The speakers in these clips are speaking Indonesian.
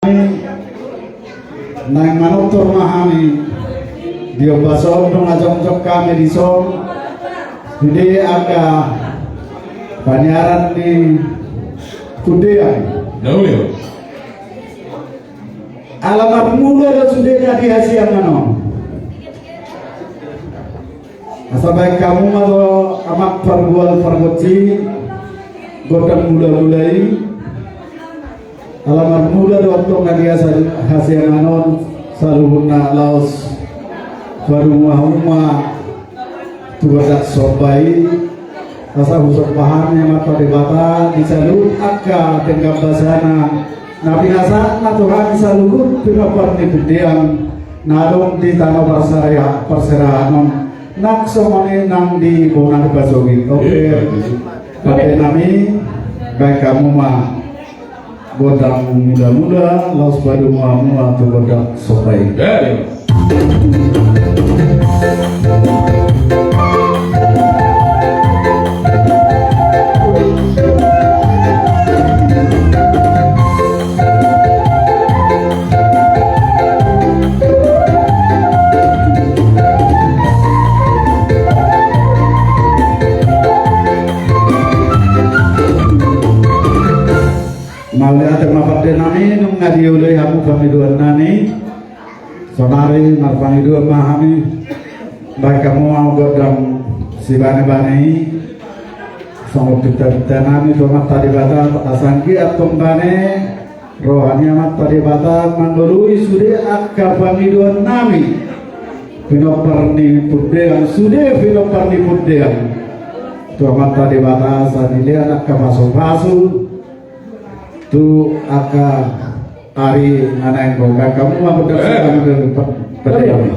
nang manutur mahani dia baso dong ajong kami di som jadi agak banyaran di kudian alamat mula dan sudah di hasil mana asal baik kamu atau amat perbual perbuci godang mula-mulai alamat muda waktu ngadia hasil manon saluhuna laos baru rumah tuadak sobai asa busuk pahamnya mata debata disalut akka dengan basana nabi nasa natuhan disalut pinopar di budian narung di tanah perserahanon nak somane nang di bonang basogi oke pada nami baik kamu mah godang muda-muda laos padu muamu atau godang sopai malihat mapade nami nung ngadiulai hamu pamiduan nani sonari marpamiduan mahami baik kamu mau godang si bane-bane sanggup kita nami tomat tadi bata asangki atom bane rohani amat tadi bata mandului sudah akka pamiduan nami pinoparni pudean sudah pinoparni pudean tomat tadi bata sanilia akka masuk-masuk tu aka ari anak yang kamu mau berdakwah ke pedang.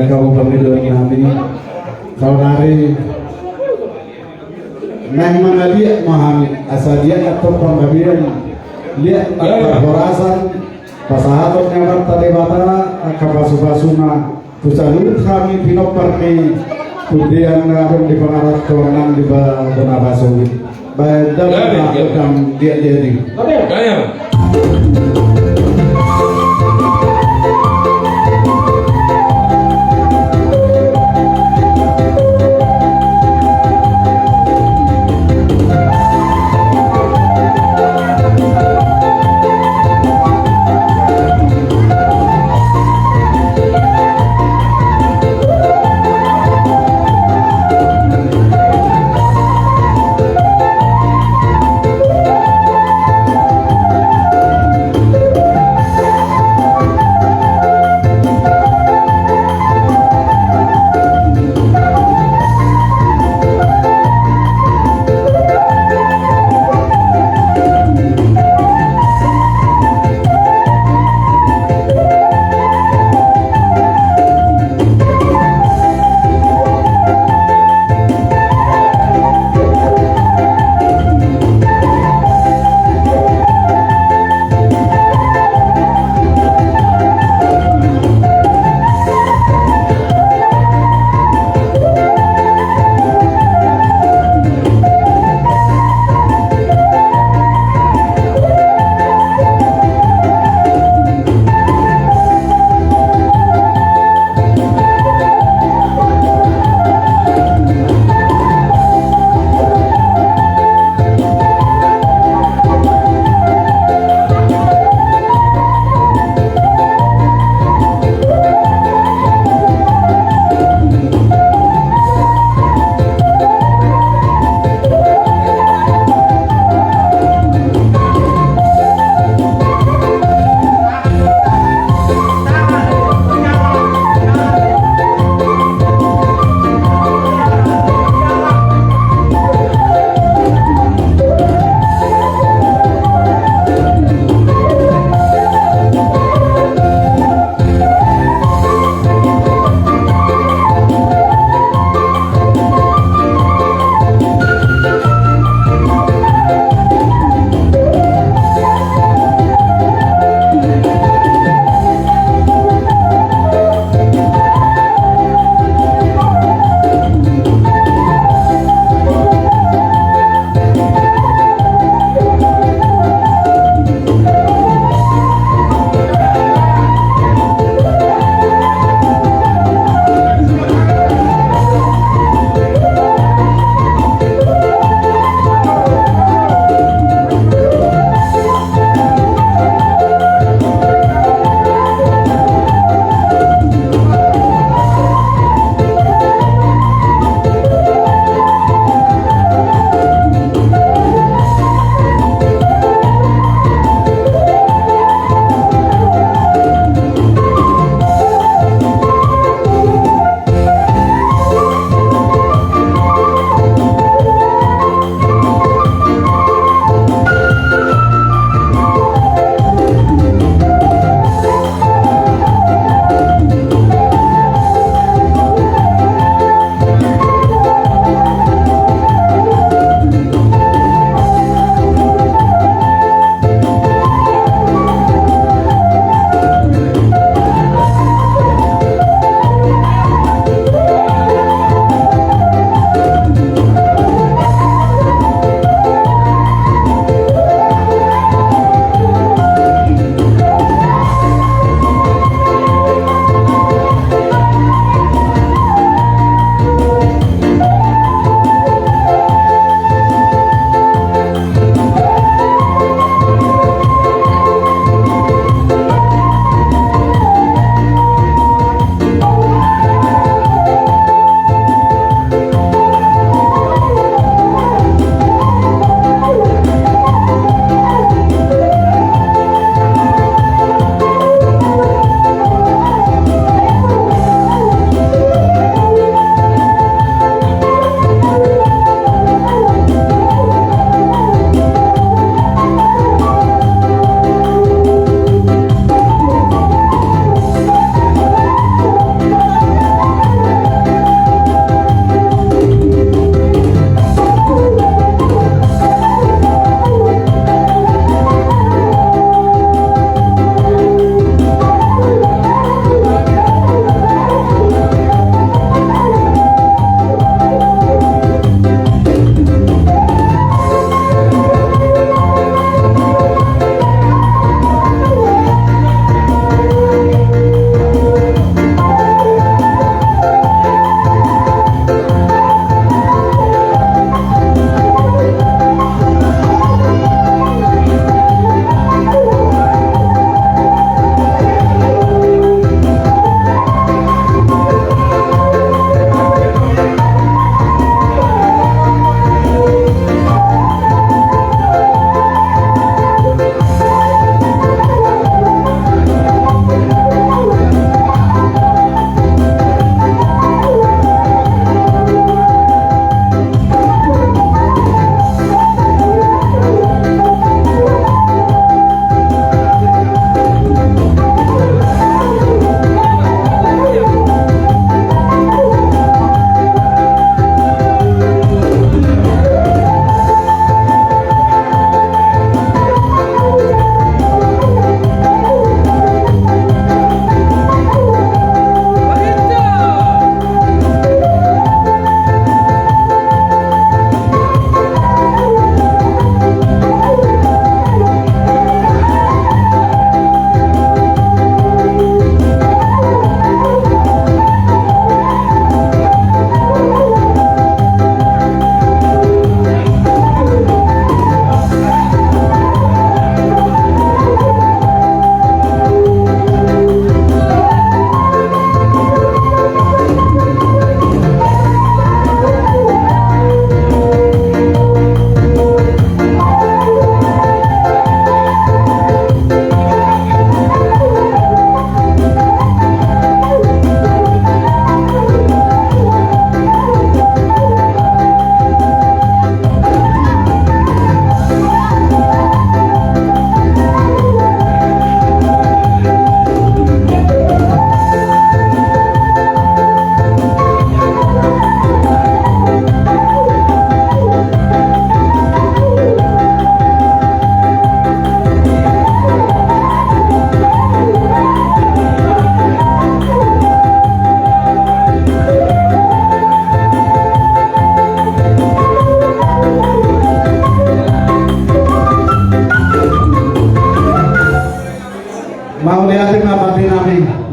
Kamu pemiluan kami kalau hari nang mana dia memahami asal dia atau pembagian lihat perhorasan pasahabat nyaman tadi bata kapasubasuna tusalut kami pinoparni kemudian ngadong di pengarat kewenang di benar basowi baik dalam dia jadi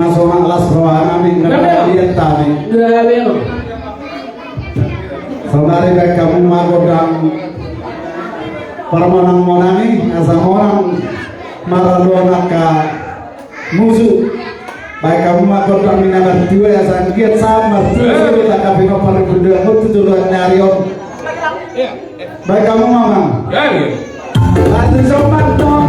nasional alas rawana nih nggak tadi. Saudari baik kamu magodang permonang monani asal orang maraluan ka musuh. Baik kamu magodang mina berdua ya sangkit sama berdua kita kapino para berdua itu duluan nyarion. Baik kamu mamang. Lati sopan dong.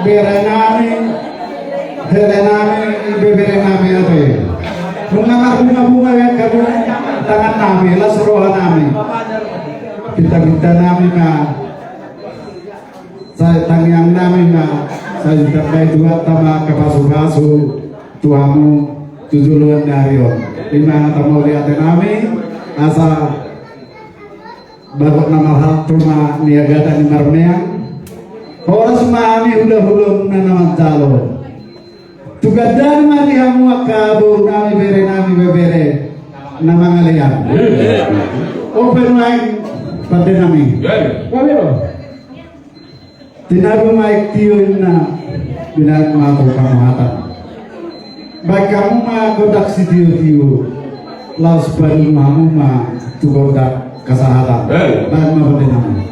berenami berenami berenami apa ya bunga-bunga yang kabur tangan nami lah serohan nami kita nami na saya tangyang nami na saya terkait dua tama kapasu-pasu tuamu tujuluan darion lima tamu lihat nami asa bagot nama hal cuma niaga dan marmeang orang semami udah nanaman calo tugadan mari hamu akabu nami bebere nama ngalian open mic pada nami tinabu mic tiun na binar mahu kamu hatan baik kamu mah kodak si tiu laus baru mamu mah tu kodak kesehatan dan mah pada nami